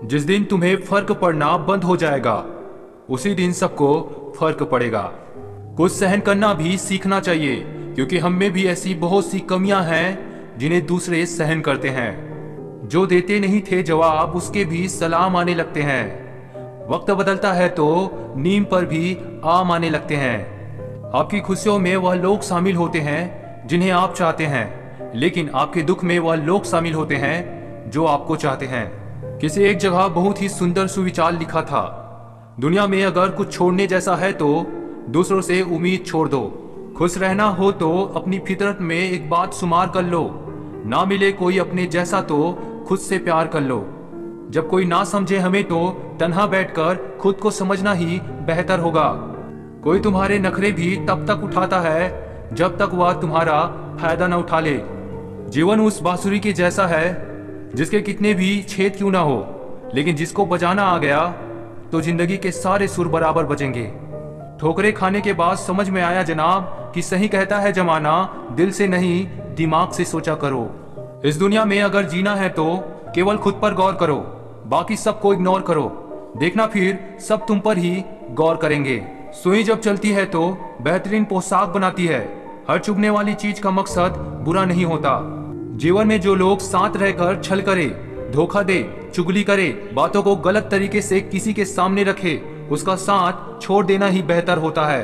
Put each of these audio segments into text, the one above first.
जिस दिन तुम्हें फर्क पड़ना बंद हो जाएगा उसी दिन सबको फर्क पड़ेगा। कुछ सहन करना भी सीखना चाहिए, क्योंकि हम में भी ऐसी बहुत सी कमियां हैं जिन्हें दूसरे सहन करते हैं। जो देते नहीं थे जवाब उसके भी सलाम आने लगते हैं। वक्त बदलता है तो नीम पर भी आम आने लगते हैं। आपकी खुशियों में वह लोग शामिल होते हैं जिन्हें आप चाहते हैं, लेकिन आपके दुख में वह लोग शामिल होते हैं जो आपको चाहते हैं। किसी एक जगह बहुत ही सुंदर सुविचार लिखा था, दुनिया में अगर कुछ छोड़ने जैसा है तो दूसरों से उम्मीद छोड़ दो। खुश रहना हो तो अपनी फितरत में एक बात शुमार कर लो, ना मिले कोई अपने जैसा तो खुद से प्यार कर लो। जब कोई ना समझे हमें तो तन्हा बैठकर खुद को समझना ही बेहतर होगा। कोई तुम्हारे नखरे भी तब तक उठाता है जब तक वह तुम्हारा फायदा न उठा ले। जीवन उस बांसुरी के जैसा है जिसके कितने भी छेद क्यों ना हो, लेकिन जिसको बजाना आ गया तो जिंदगी के सारे सुर बराबर बजेंगे। ठोकरें खाने के बाद समझ में आया जनाब कि सही कहता है जमाना, दिल से नहीं दिमाग से सोचा करो। इस दुनिया में अगर जीना है तो केवल खुद पर गौर करो, बाकी सबको इग्नोर करो। देखना फिर सब तुम पर ही गौर करेंगे। सुई जब चलती है तो बेहतरीन पोशाक बनाती है। हर चुभने वाली चीज का मकसद बुरा नहीं होता। जीवन में जो लोग साथ रहकर छल करे, धोखा दे, चुगली करे, बातों को गलत तरीके से किसी के सामने रखे, उसका साथ छोड़ देना ही बेहतर होता है।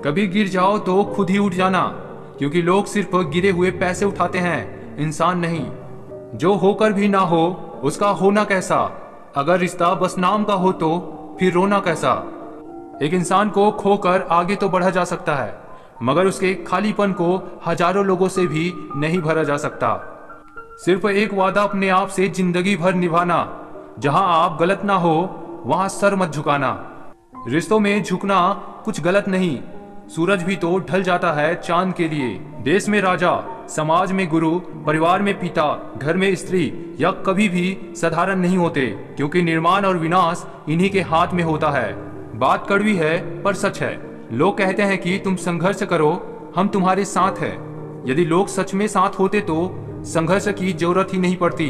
कभी गिर जाओ तो खुद ही उठ जाना, क्योंकि लोग सिर्फ गिरे हुए पैसे उठाते हैं, इंसान नहीं। जो होकर भी ना हो उसका होना कैसा, अगर रिश्ता बस नाम का हो तो फिर रोना कैसा। एक इंसान को खोकर आगे तो बढ़ा जा सकता है, मगर उसके खालीपन को हजारों लोगों से भी नहीं भरा जा सकता। सिर्फ एक वादा अपने आप से जिंदगी भर निभाना, जहां आप गलत ना हो वहां सर मत झुकाना। रिश्तों में झुकना कुछ गलत नहीं, सूरज भी तो ढल जाता है चांद के लिए। देश में राजा, समाज में गुरु, परिवार में पिता, घर में स्त्री या कभी भी साधारण नहीं होते, क्योंकि निर्माण और विनाश इन्हीं के हाथ में होता है। बात कड़वी है पर सच है। लोग कहते हैं कि तुम संघर्ष करो, हम तुम्हारे साथ हैं। यदि लोग सच में साथ होते तो संघर्ष की जरूरत ही नहीं पड़ती।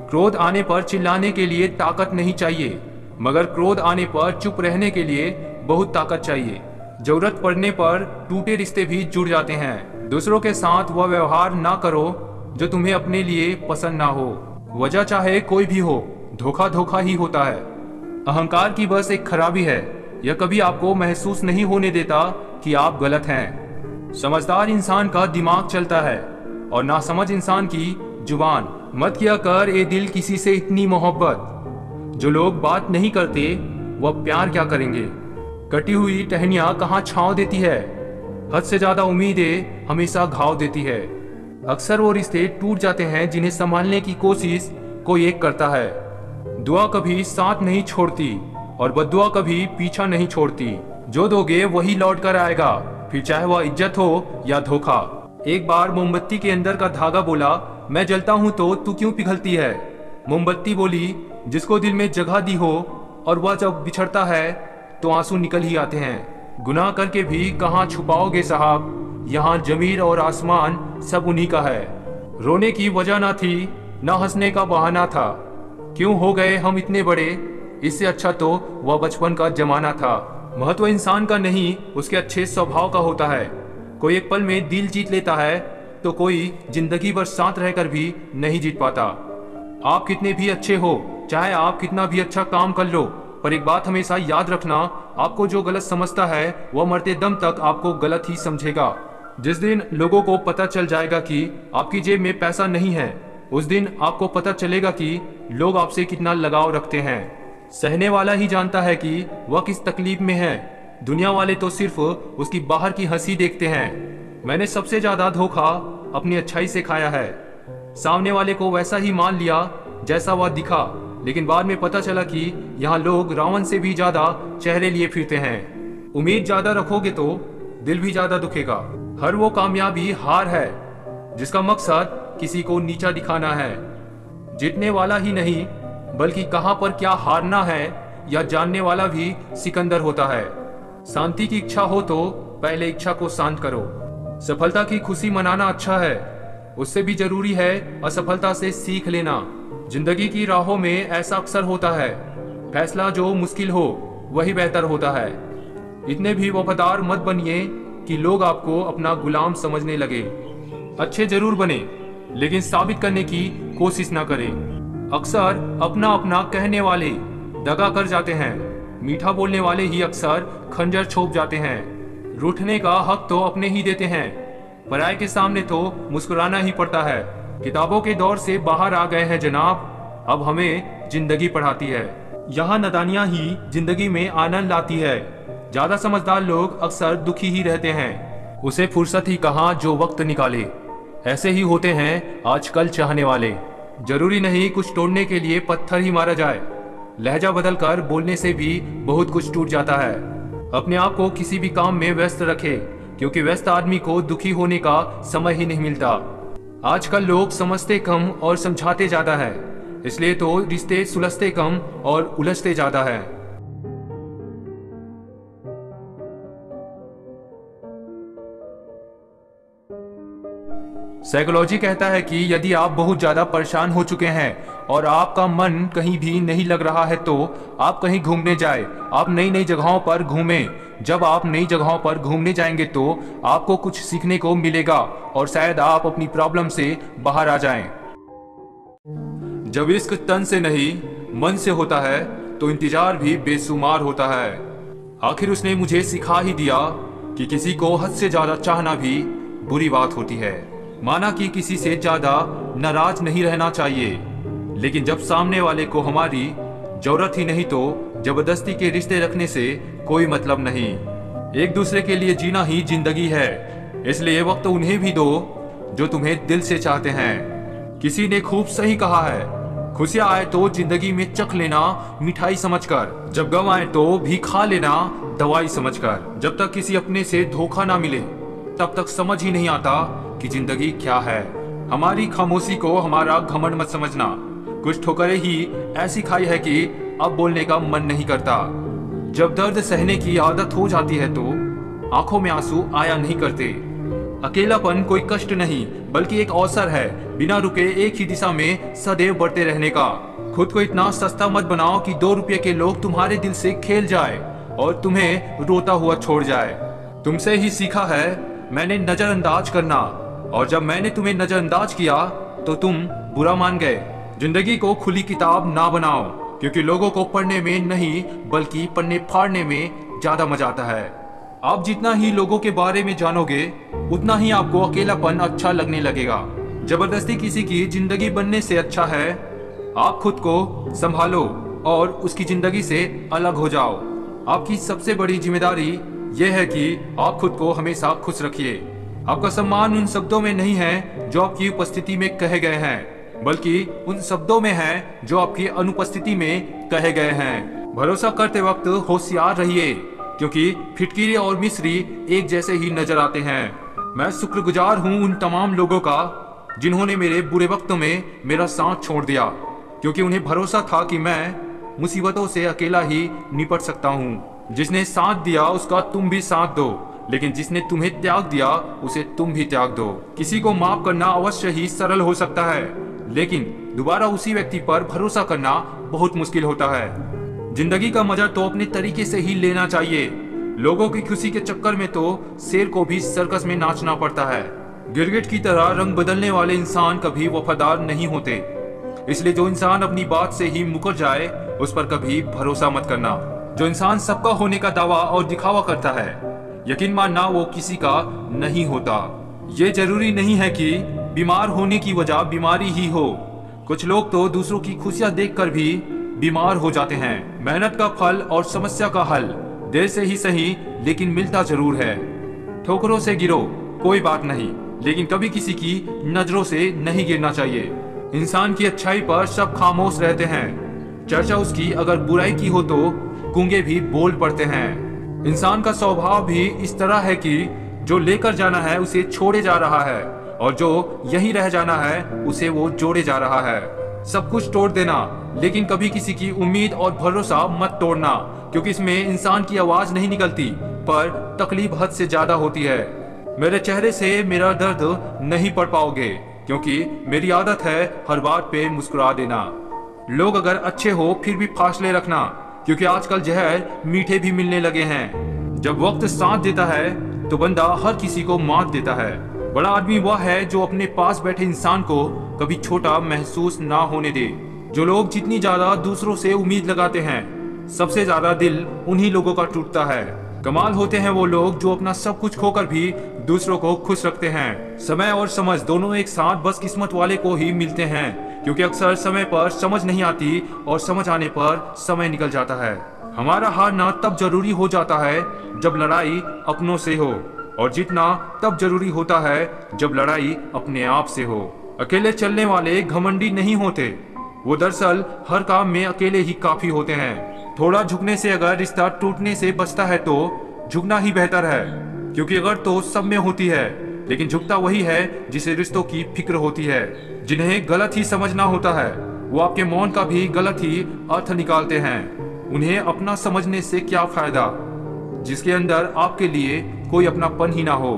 क्रोध आने पर चिल्लाने के लिए ताकत नहीं चाहिए, मगर क्रोध आने पर चुप रहने के लिए बहुत ताकत चाहिए। जरूरत पड़ने पर टूटे रिश्ते भी जुड़ जाते हैं। दूसरों के साथ वह व्यवहार ना करो जो तुम्हें अपने लिए पसंद ना हो। वजह चाहे कोई भी हो, धोखा धोखा ही होता है। अहंकार की बस एक खराबी है, यह कभी आपको महसूस नहीं होने देता कि आप गलत हैं। समझदार इंसान का दिमाग चलता है और नासमझ इंसान की जुबान। मत किया कर ए दिल किसी से इतनी मोहब्बत, जो लोग बात नहीं करते वह प्यार क्या करेंगे। कटी हुई टहनियां कहाँ छांव देती है, हद से ज्यादा उम्मीदें हमेशा घाव देती है। अक्सर वो रिश्ते टूट जाते हैं जिन्हें संभालने की कोशिश कोई एक करता है। दुआ कभी साथ नहीं छोड़ती और बद्दुआ कभी पीछा नहीं छोड़ती। जो दोगे वही लौट कर आएगा, फिर चाहे वह इज्जत हो या धोखा। एक बार मोमबत्ती के अंदर का धागा बोला, मैं जलता हूं तो तू क्यों पिघलती है। मोमबत्ती बोली, जिसको दिल में जगह दी हो और वह जब बिछड़ता है तो आंसू निकल ही आते हैं। गुनाह करके भी कहाँ छुपाओगे साहब, यहाँ जमीर और आसमान सब उन्हीं का है। रोने की वजह ना थी, ना हंसने का बहाना था। क्यों हो गए हम इतने बड़े, इससे अच्छा तो वह बचपन का जमाना था। महत्व इंसान का नहीं उसके अच्छे स्वभाव का होता है। कोई एक पल में दिल जीत लेता है तो कोई जिंदगी भर साथ रहकर भी नहीं जीत पाता। आप कितने भी अच्छे हो, चाहे आप कितना भी अच्छा काम कर लो, पर एक बात हमेशा याद रखना, आपको जो गलत समझता है वह मरते दम तक आपको गलत ही समझेगा। जिस दिन लोगों को पता चल जाएगा कि आपकी जेब में पैसा नहीं है, उस दिन आपको पता चलेगा कि लोग आपसे कितना लगाव रखते हैं। सहने वाला ही जानता है कि वह किस तकलीफ में है, दुनिया वाले तो सिर्फ उसकी बाहर की हंसी देखते हैं। मैंने सबसे ज्यादा धोखा अपनी अच्छाई से खाया है। सामने वाले को वैसा ही मान लिया जैसा वह दिखा, लेकिन बाद में पता चला कि यहाँ लोग रावण से भी ज्यादा चेहरे लिए फिरते हैं। उम्मीद ज्यादा रखोगे तो दिल भी ज्यादा दुखेगा। हर वो कामयाबी हार है जिसका मकसद किसी को नीचा दिखाना है। जीतने वाला ही नहीं बल्कि कहां पर क्या हारना है या जानने वाला भी सिकंदर होता है। शांति की इच्छा हो तो पहले इच्छा को शांत करो। सफलता की खुशी मनाना अच्छा है, उससे भी जरूरी है असफलता से सीख लेना। जिंदगी की राहों में ऐसा अक्सर होता है, फैसला जो मुश्किल हो वही बेहतर होता है। इतने भी वफादार मत बनिए कि लोग आपको अपना गुलाम समझने लगे। अच्छे जरूर बने, लेकिन साबित करने की कोशिश ना करें। अक्सर अपना अपना कहने वाले दगा कर जाते हैं, मीठा बोलने वाले ही अक्सर खंजर छोप जाते हैं। रूठने का हक तो अपने ही देते हैं, पराये के सामने तो मुस्कुराना ही पड़ता है। किताबों के दौर से बाहर आ गए हैं जनाब, अब हमें जिंदगी पढ़ाती है। यहाँ नादानियां ही जिंदगी में आनंद लाती है। ज्यादा समझदार लोग अक्सर दुखी ही रहते हैं, उसे फुर्सत ही कहाँ जो वक्त निकाले। ऐसे ही होते हैं आजकल चाहने वाले। जरूरी नहीं कुछ तोड़ने के लिए पत्थर ही मारा जाए, लहजा बदल कर बोलने से भी बहुत कुछ टूट जाता है। अपने आप को किसी भी काम में व्यस्त रखे, क्योंकि व्यस्त आदमी को दुखी होने का समय ही नहीं मिलता। आजकल लोग समझते कम और समझाते ज्यादा है, इसलिए तो रिश्ते सुलझते कम और उलझते ज्यादा है। साइकोलॉजी कहता है कि यदि आप बहुत ज्यादा परेशान हो चुके हैं और आपका मन कहीं भी नहीं लग रहा है तो आप कहीं घूमने जाए, आप नई नई जगहों पर घूमें। जब आप नई जगहों पर घूमने जाएंगे तो आपको कुछ सीखने को मिलेगा और शायद आप अपनी प्रॉब्लम से बाहर आ जाएं। जब इश्क तन से नहीं मन से होता है तो इंतजार भी बेशुमार होता है। आखिर उसने मुझे सिखा ही दिया कि किसी को हद से ज्यादा चाहना भी बुरी बात होती है। माना कि किसी से ज्यादा नाराज नहीं रहना चाहिए, लेकिन जब सामने वाले को हमारी जरूरत ही नहीं तो जबरदस्ती के रिश्ते रखने से कोई मतलब नहीं। एक दूसरे के लिए जीना ही जिंदगी है, इसलिए वक्त उन्हें भी दो जो तुम्हें दिल से चाहते हैं। किसी ने खूब सही कहा है, खुशियां आए तो जिंदगी में चख लेना मिठाई समझकर, जब गम आए तो भी खा लेना दवाई समझकर। जब तक किसी अपने से धोखा ना मिले तब तक समझ ही नहीं आता कि जिंदगी क्या है। हमारी खामोशी को हमारा घमंड मत समझना। कुछ ठोकरें ही ऐसी खाई है कि अब बोलने का मन नहीं करता। जब दर्द सहने की आदत हो जाती है तो आंखों में आंसू आया नहीं करते। अकेलापन कोई कष्ट नहीं बल्कि एक अवसर है, बिना रुके एक ही दिशा में सदैव बढ़ते रहने का। खुद को इतना सस्ता मत बनाओ कि 2 रुपये के लोग तुम्हारे दिल से खेल जाए और तुम्हें रोता हुआ छोड़ जाए। तुमसे ही सीखा है मैंने नजरअंदाज करना, और जब मैंने तुम्हें नजरअंदाज किया तो तुम बुरा मान गए। जिंदगी को खुली किताब ना बनाओ, क्योंकि लोगों को पढ़ने में नहीं बल्कि पन्ने फाड़ने में ज्यादा मजा आता है। आप जितना ही लोगों के बारे में जानोगे उतना ही आपको अकेलापन अच्छा लगने लगेगा। जबरदस्ती किसी की जिंदगी बनने से अच्छा है आप खुद को संभालो और उसकी जिंदगी से अलग हो जाओ। आपकी सबसे बड़ी जिम्मेदारी यह है कि आप खुद को हमेशा खुश रखिए। आपका सम्मान उन शब्दों में नहीं है जो आपकी उपस्थिति में कहे गए हैं, बल्कि उन शब्दों में है जो आपकी अनुपस्थिति में कहे गए हैं। भरोसा करते वक्त होशियार रहिए, क्योंकि फिटकीरी और मिस्री एक जैसे ही नजर आते हैं। मैं शुक्रगुजार हूँ उन तमाम लोगों का जिन्होंने मेरे बुरे वक्तों में मेरा साथ छोड़ दिया, क्योंकि उन्हें भरोसा था कि मैं मुसीबतों से अकेला ही निपट सकता हूँ। जिसने साथ दिया उसका तुम भी साथ दो, लेकिन जिसने तुम्हें त्याग दिया उसे तुम भी त्याग दो। किसी को माफ करना अवश्य ही सरल हो सकता है, लेकिन दोबारा उसी व्यक्ति पर भरोसा करना बहुत मुश्किल होता है। जिंदगी का मजा तो अपने तरीके से ही लेना चाहिए। लोगों की खुशी के चक्कर में तो शेर को भी सर्कस में नाचना पड़ता है। गिरगिट की तरह रंग बदलने वाले इंसान कभी वफादार नहीं होते, इसलिए जो इंसान अपनी बात से ही मुकर जाए उस पर कभी भरोसा मत करना। जो इंसान सबका होने का दावा और दिखावा करता है, यकीन मानना वो किसी का नहीं होता। ये जरूरी नहीं है कि बीमार होने की वजह बीमारी ही हो। कुछ लोग तो दूसरों की खुशियां देखकर भी बीमार हो जाते हैं। मेहनत का फल और समस्या का हल देर से ही सही लेकिन मिलता जरूर है। ठोकरों से गिरो कोई बात नहीं, लेकिन कभी किसी की नजरों से नहीं गिरना चाहिए। इंसान की अच्छाई पर सब खामोश रहते हैं, चर्चा उसकी अगर बुराई की हो तो गूंगे भी बोल पड़ते हैं। इंसान का स्वभाव भी इस तरह है कि जो लेकर जाना है उसे छोड़े जा रहा है, और जो यही रह जाना है उसे वो जोड़े जा रहा है। सब कुछ तोड़ देना, लेकिन कभी किसी की उम्मीद और भरोसा मत तोड़ना, क्योंकि इसमें इंसान की आवाज नहीं निकलती पर तकलीफ हद से ज्यादा होती है। मेरे चेहरे से मेरा दर्द नहीं पढ़ पाओगे, क्योंकि मेरी आदत है हर बात पे मुस्कुरा देना। लोग अगर अच्छे हो फिर भी फासले रखना, क्योंकि आजकल जहर मीठे भी मिलने लगे हैं। जब वक्त साथ देता है तो बंदा हर किसी को मात देता है। बड़ा आदमी वह है जो अपने पास बैठे इंसान को कभी छोटा महसूस ना होने दे। जो लोग जितनी ज्यादा दूसरों से उम्मीद लगाते हैं, सबसे ज्यादा दिल उन्हीं लोगों का टूटता है। कमाल होते हैं वो लोग जो अपना सब कुछ खोकर भी दूसरों को खुश रखते हैं। समय और समझ दोनों एक साथ बस किस्मत वाले को ही मिलते हैं, क्योंकि अक्सर समय पर समझ नहीं आती और समझ आने पर समय निकल जाता है। हमारा हारना तब जरूरी हो जाता है जब लड़ाई अपनों से हो, और जीतना तब जरूरी होता है जब लड़ाई अपने आप से हो। अकेले चलने वाले घमंडी नहीं होते, वो दरअसल हर काम में अकेले ही काफी होते हैं। थोड़ा झुकने से अगर रिश्ता टूटने से बचता है तो झुकना ही बेहतर है, क्योंकि अगर तो सब में होती है, लेकिन झुकता वही है जिसे रिश्तों की फिक्र होती है। जिन्हें गलत ही समझना होता है वो आपके मौन का भी गलत ही अर्थ निकालते हैं। उन्हें अपना समझने से क्या फायदा जिसके अंदर आपके लिए कोई अपनापन ही ना हो।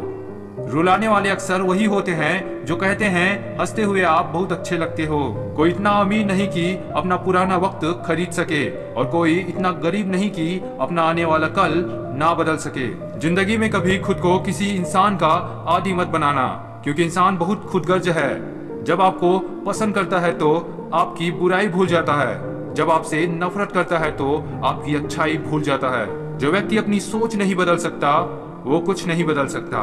रुलाने वाले अक्सर वही होते हैं जो कहते हैं हंसते हुए आप बहुत अच्छे लगते हो। कोई इतना अमीर नहीं कि अपना पुराना वक्त खरीद सके, और कोई इतना गरीब नहीं कि अपना आने वाला कल ना बदल सके। जिंदगी में कभी खुद को किसी इंसान का आदी मत बनाना, क्योंकि इंसान बहुत खुदगर्ज है। जब आपको पसंद करता है तो आपकी बुराई भूल जाता है, जब आपसे नफरत करता है तो आपकी अच्छाई भूल जाता है। जो व्यक्ति अपनी सोच नहीं बदल सकता वो कुछ नहीं बदल सकता।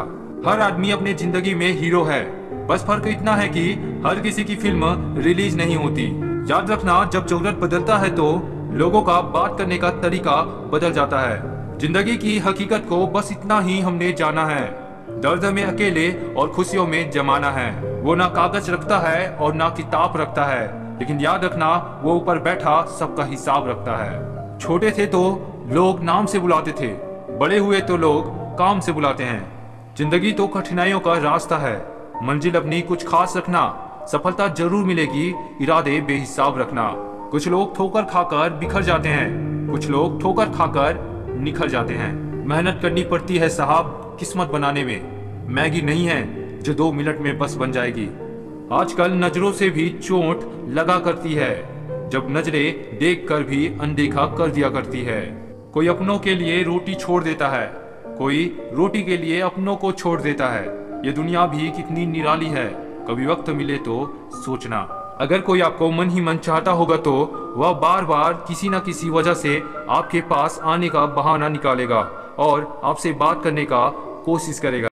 हर आदमी अपने जिंदगी में हीरो है, बस फर्क इतना है कि हर किसी की फिल्म रिलीज नहीं होती। याद रखना, जब जरूरत बदलता है तो लोगों का बात करने का तरीका बदल जाता है। जिंदगी की हकीकत को बस इतना ही हमने जाना है। दर्द में अकेले और खुशियों में जमाना है। वो ना कागज रखता है और ना किताब रखता है, लेकिन याद रखना वो ऊपर बैठा सबका हिसाब रखता है। छोटे थे तो लोग नाम से बुलाते थे, बड़े हुए तो लोग काम से बुलाते हैं। जिंदगी तो कठिनाइयों का रास्ता है, मंजिल अपनी कुछ खास रखना, सफलता जरूर मिलेगी, इरादे बेहिसाब रखना। कुछ लोग ठोकर खाकर बिखर जाते हैं, कुछ लोग ठोकर खाकर निखर जाते हैं। मेहनत करनी पड़ती है साहब किस्मत बनाने में, मैगी नहीं है जो 2 मिनट में बस बन जाएगी। आजकल नजरों से भी चोट लगा करती है, जब नजरें देख कर भी अनदेखा कर दिया करती है। कोई अपनों के लिए रोटी छोड़ देता है, कोई रोटी के लिए अपनों को छोड़ देता है। ये दुनिया भी कितनी निराली है, कभी वक्त मिले तो सोचना। अगर कोई आपको मन ही मन चाहता होगा तो वह बार बार किसी न किसी वजह से आपके पास आने का बहाना निकालेगा और आपसे बात करने का कोशिश करेगा।